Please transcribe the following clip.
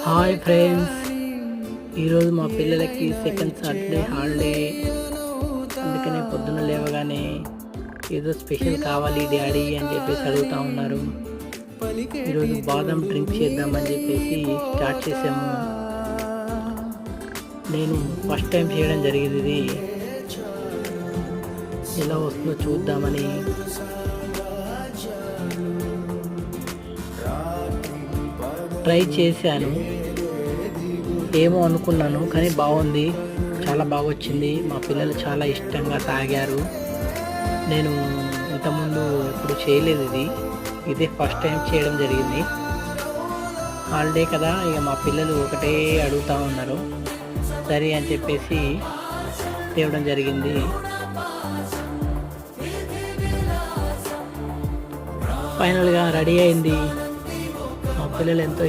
Hi friends, ఈరోజు మా పిల్లలకి సెకండ్ సాటర్డే హాలిడే. అందుకనే పొద్దున్న లేవగానే ఏదో స్పెషల్ కావాలి డాడీ అని చెప్పేసి అడుగుతూ ఉన్నారు. ఈరోజు బాదం డ్రింక్ చేద్దామని చెప్పేసి స్టార్ట్ చేసాము. నేను ఫస్ట్ టైం చేయడం జరిగింది. ఇది ఎలా వస్తుందో చూద్దామని ట్రై చేశాను. ఏమో అనుకున్నాను కానీ బాగుంది, చాలా బాగా వచ్చింది. మా పిల్లలు చాలా ఇష్టంగా తాగారు. నేను ఇంతకుముందు ఎప్పుడు చేయలేదు, ఇదే ఫస్ట్ టైం చేయడం జరిగింది. హాలిడే కదా, ఇక మా పిల్లలు ఒకటే అడుగుతూ ఉన్నారు. సరే అని చెప్పేసి తేవడం జరిగింది. ఫైనల్గా రెడీ అయింది. మా పిల్లలు ఎంతో